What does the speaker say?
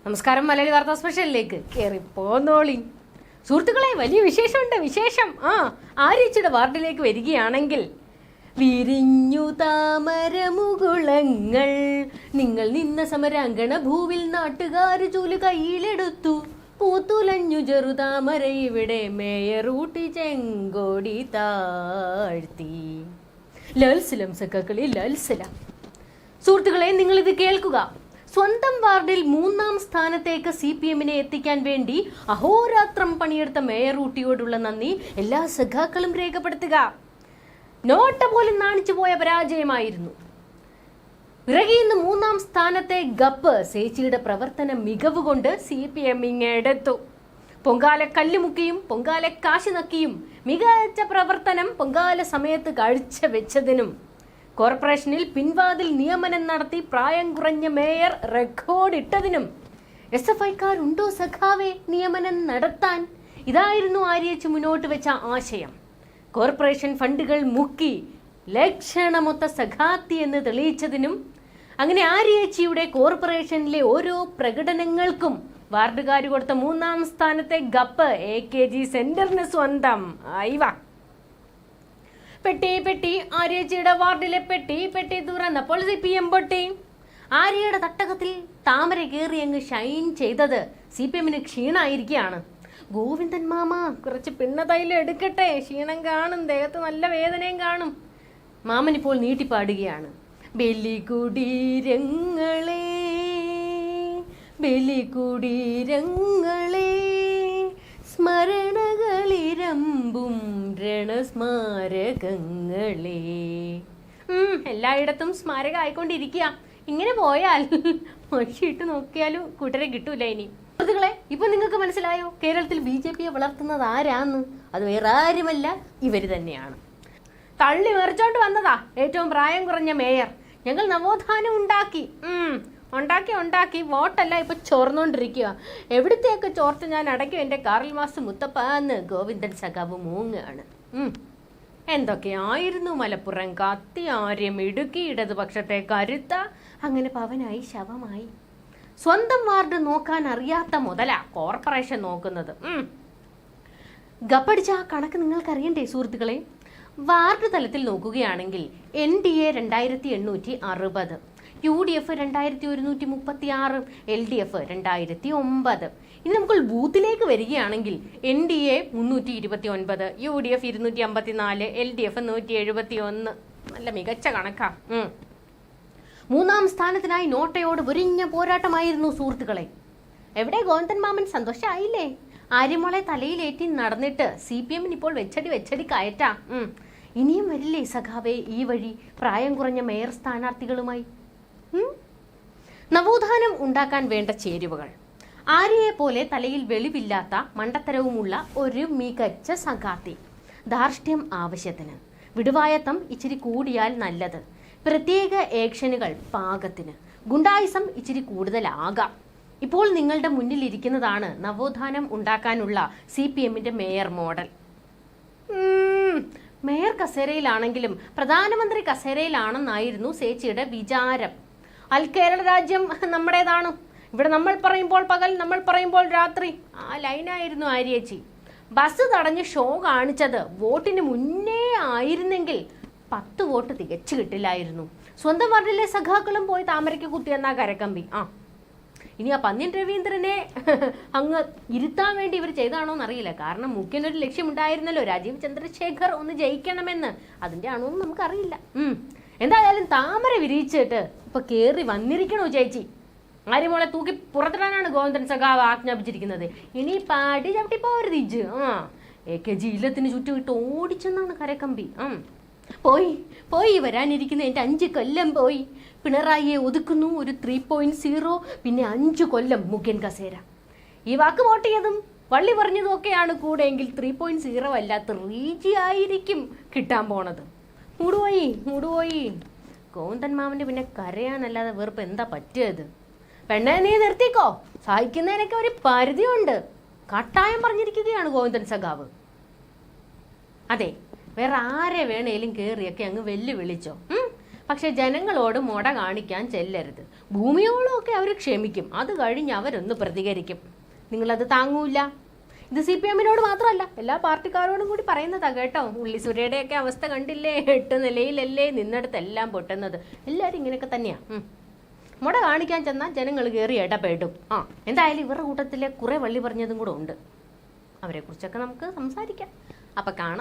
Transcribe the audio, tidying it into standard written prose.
നമസ്കാരം. മലയാളി വാർത്താ സ്പെഷ്യലിലേക്ക് കയറിപ്പോന്നോളി. സുഹൃത്തുക്കളെ, വലിയ വിശേഷമുണ്ട്. വിശേഷം ആര്യച്ചിയുടെ വാർഡിലേക്ക് വരികയാണെങ്കിൽ, വിരിഞ്ഞു താമരമുകുളങ്ങൾ, നിങ്ങൾ നിന്ന സമരാങ്കണ ഭൂവിൽ നാട്ടുകാര് ചൂല് കയ്യിലെടുത്തു, പൂത്തുലഞ്ഞു ചെറുതാമര ഇവിടെ മേയറൂട്ടി ചെങ്കോടി താഴ്ത്തി. ലൽസലം സഖാക്കളി, ലൽസലം. സുഹൃത്തുക്കളെ, നിങ്ങളിത് കേൾക്കുക. സ്വന്തം വാർഡിൽ 3ാം സ്ഥാനത്തേക്ക് CPM-നെ എത്തിക്കാൻ വേണ്ടി അഹോരാത്രം പണിയെടുത്ത മേയർ ഊട്ടിയോടുള്ള നന്ദി എല്ലാ സഖാക്കളും രേഖപ്പെടുത്തുക. നോട്ട പോലും നാണിച്ചു പോയ പരാജയമായിരുന്നു. ഇറങ്ങിയിന്ന് 3ാം സ്ഥാനത്തെ ഗപ്പ് സേച്ചിയുടെ പ്രവർത്തന മികവ് കൊണ്ട് CPM ഇങ്ങെടുത്തു. പൊങ്കാല കല്ലുമുക്കിയും പൊങ്കാല കാശി നക്കിയും മികച്ച പ്രവർത്തനം പൊങ്കാല സമയത്ത് കാഴ്ചവെച്ചതിനും കോർപ്പറേഷനിൽ പിൻവാതിൽ നിയമനം നടത്തി പ്രായം കുറഞ്ഞ മേയർ റെക്കോർഡിട്ടതിനും SFI-ക്കാരുണ്ടോ സഖാവെ നിയമനം നടത്താൻ? ഇതായിരുന്നു ആര്യേച്ചി മുന്നോട്ട് വെച്ച ആശയം. കോർപ്പറേഷൻ ഫണ്ടുകൾ മുക്കി ലക്ഷണമൊത്ത സഖാത്തി എന്ന് തെളിയിച്ചതിനും അങ്ങനെ ആര്യേച്ചിയുടെ കോർപ്പറേഷനിലെ ഓരോ പ്രകടനങ്ങൾക്കും വാർഡുകാർ കൊടുത്ത 3ാം സ്ഥാനത്തെ ഗപ്പ് AKG സെന്ററിന് സ്വന്തം. ആയിവാ പെട്ടി പെട്ടി ആര്യച്ചിയുടെ വാർഡിലെ പെട്ടി പെട്ടി തുറന്നപ്പോൾ CPM പൊട്ടി. ആര്യയുടെ തട്ടകത്തിൽ താമര കയറി അങ്ങ് ഷൈൻ ചെയ്തത് CPM-ന് ക്ഷീണായിരിക്കുകയാണ്. ഗോവിന്ദൻ മാമ കുറച്ച് പിണ്ണതൈലം എടുക്കട്ടെ, ക്ഷീണം കാണും, ദേഹത്ത് നല്ല വേദനയും കാണും. മാമൻ ഇപ്പോൾ നീട്ടിപ്പാടുകയാണ്. ബലികുടീരങ്ങളെ ബലികുടീരങ്ങളെ സ്മരണകളിരമ്പും രണസ്മാരകങ്ങളെ. എല്ലായിടത്തും സ്മാരകം ആയിക്കൊണ്ടിരിക്കുക. ഇങ്ങനെ പോയാൽ മഷിയിട്ട് നോക്കിയാലും കൂട്ടരെ കിട്ടൂല. ഇനി സുഹൃത്തുക്കളെ, ഇപ്പൊ നിങ്ങൾക്ക് മനസ്സിലായോ കേരളത്തിൽ BJP-യെ വളർത്തുന്നത് ആരാന്ന്? അത് വേറെ ആരുമല്ല, ഇവര് തന്നെയാണ്. തള്ളി മറിച്ചോണ്ട് വന്നതാ ഏറ്റവും പ്രായം കുറഞ്ഞ മേയർ. ഞങ്ങൾ നവോത്ഥാനം ഉണ്ടാക്കി ഉണ്ടാക്കി വോട്ടല്ല ഇപ്പൊ ചോർന്നോണ്ടിരിക്കുക. എവിടത്തെയൊക്കെ ചോർച്ച ഞാൻ അടയ്ക്കും എന്റെ കാറിൽ മാസ് മുത്തപ്പ എന്ന് ഗോവിന്ദൻ സഖാവ് മൂങ്ങാണ്. എന്തൊക്കെയായിരുന്നു മലപ്പുറം കത്തി, ആര്യം ഇടുക്കി, ഇടതുപക്ഷത്തെ കരുത്ത, അങ്ങനെ പവനായി ശവമായി. സ്വന്തം വാർഡ് നോക്കാൻ അറിയാത്ത മുതലാ കോർപ്പറേഷൻ നോക്കുന്നത്. ഗപ്പടിച്ച ആ കണക്ക് നിങ്ങൾക്ക് അറിയണ്ടേ സുഹൃത്തുക്കളെ? വാർഡ് തലത്തിൽ നോക്കുകയാണെങ്കിൽ NDA 2860, UDF 2136, LDF 2009. ഇനി നമുക്ക് ബൂത്തിലേക്ക് വരികയാണെങ്കിൽ NDA 329, UDF 254, LDF 171. നല്ല മികച്ച കണക്കാ. 3ാം സ്ഥാനത്തിനായി നോട്ടയോട് ഒരിഞ്ഞ പോരാട്ടമായിരുന്നു സുഹൃത്തുക്കളെ. എവിടെ ഗോവിന്ദൻ മാമൻ? സന്തോഷമായില്ലേ? ആര്യമോളെ തലയിലേറ്റി നടന്നിട്ട് CPM-ന് ഇപ്പോൾ വെച്ചടി കയറ്റാ. ഇനിയും വരില്ലേ സഖാവേ ഈ വഴി പ്രായം കുറഞ്ഞ മേയർ സ്ഥാനാർത്ഥികളുമായി? നവോത്ഥാനം ഉണ്ടാക്കാൻ വേണ്ട ചേരുവകൾ: ആര്യയെ പോലെ തലയിൽ വെളിവില്ലാത്ത മണ്ടത്തരവുമുള്ള ഒരു മികച്ച സഖാത്തി, ധാർഷ്ട്യം ആവശ്യത്തിന്, വിടുവായത്തം ഇച്ചിരി കൂടിയാൽ നല്ലത്, പ്രത്യേക ആക്ഷനുകൾ പാകത്തിന്, ഗുണ്ടായിസം ഇച്ചിരി കൂടുതലാകാം. ഇപ്പോൾ നിങ്ങളുടെ മുന്നിലിരിക്കുന്നതാണ് നവോത്ഥാനം ഉണ്ടാക്കാനുള്ള CPM-ന്റെ മേയർ മോഡൽ. മേയർ കസേരയിലാണെങ്കിലും പ്രധാനമന്ത്രി കസേരയിലാണെന്നായിരുന്നു സേച്ചിയുടെ വിചാരം. കേരള രാജ്യം നമ്മുടേതാണ്, ഇവിടെ നമ്മൾ പറയുമ്പോൾ പകൽ, നമ്മൾ പറയുമ്പോൾ രാത്രി, ആ ലൈനായിരുന്നു ആര്യേച്ചി. ബസ് തടഞ്ഞ് ഷോ കാണിച്ചത് വോട്ടിന് മുന്നേ ആയിരുന്നെങ്കിൽ 10 വോട്ട് തികച്ചു കിട്ടില്ലായിരുന്നു. സ്വന്തം വാർഡിലെ സഖാക്കളും പോയി താമരയ്ക്ക് കുത്തിയെന്നാ കരക്കമ്പി. ഇനി ആ പന്ന്യൻ രവീന്ദ്രനെ അങ്ങ് ഇരുത്താൻ വേണ്ടി ഇവർ ചെയ്താണോന്ന് അറിയില്ല. കാരണം മുഖ്യനൊരു ലക്ഷ്യമുണ്ടായിരുന്നല്ലോ, രാജീവ് ചന്ദ്രശേഖർ ഒന്ന് ജയിക്കണമെന്ന്. അതിന്റെ ആണോ എന്ന് നമുക്കറിയില്ല. എന്തായാലും താമര വിരിയിച്ചിട്ട് ഇപ്പൊ കേറി വന്നിരിക്കണോ ചേച്ചി? ആര്യമോളെ തൂക്കി പുറത്തിടാനാണ് ഗോവിന്ദൻ സഖാവ് ആജ്ഞാപിച്ചിരിക്കുന്നത്. ഇനി പാടി ചവിട്ടി പോരുതിജ്. AKG ഇല്ലത്തിന് ചുറ്റും ഇട്ട് ഓടിച്ചെന്നാണ് കരക്കമ്പി. പോയി വരാനിരിക്കുന്ന എൻ്റെ 5 കൊല്ലം പോയി. പിണറായിയെ ഒതുക്കുന്നു ഒരു 3.0, പിന്നെ 5 കൊല്ലം മുഖ്യൻ കസേര. ഈ വാക്ക് വോട്ട് ചെയ്തതും വള്ളി പറഞ്ഞതും ഒക്കെയാണ് കൂടെയെങ്കിൽ 3.0 അല്ല 3G ആയിരിക്കും കിട്ടാൻ പോണത്. മൂടുപോയി. ഗോവിന്ദൻ മാമന് പിന്നെ കരയാനല്ലാതെ വെറുപ്പ് എന്താ പറ്റിയത്? പെണ്ണെ നീ നിർത്തിക്കോ, സഹിക്കുന്നതിനൊക്കെ ഒരു പരിധിയുണ്ട്. കട്ടായം പറഞ്ഞിരിക്കുകയാണ് ഗോവിന്ദൻ സഖാവ്. അതെ, വേറെ ആരെ വേണേലും കയറിയൊക്കെ അങ്ങ് വെല്ലുവിളിച്ചോ. പക്ഷെ ജനങ്ങളോട് മുട കാണിക്കാൻ ചെല്ലരുത്. ഭൂമിയോളം ഒക്കെ അവർ ക്ഷമിക്കും, അത് കഴിഞ്ഞ് അവരൊന്ന് പ്രതികരിക്കും. നിങ്ങളത് താങ്ങൂല. ഇത് CPM-നോട് മാത്രമല്ല, എല്ലാ പാർട്ടിക്കാരോടും കൂടി പറയുന്നതാ കേട്ടോ. ഉള്ളിസുരയുടെയൊക്കെ അവസ്ഥ കണ്ടില്ലേ? 8 നിലയിലല്ലേ നിന്നെടുത്തെല്ലാം പൊട്ടുന്നത്. എല്ലാവരും ഇങ്ങനെയൊക്കെ തന്നെയാണ്. മുട കാണിക്കാൻ ചെന്നാൽ ജനങ്ങൾ കയറി ഇടപെടും. എന്തായാലും ഇവരുടെ കൂട്ടത്തിലെ കുറേ വള്ളി പറഞ്ഞതും കൂടെ ഉണ്ട്. അവരെക്കുറിച്ചൊക്കെ നമുക്ക് സംസാരിക്കാം. അപ്പം കാണാം.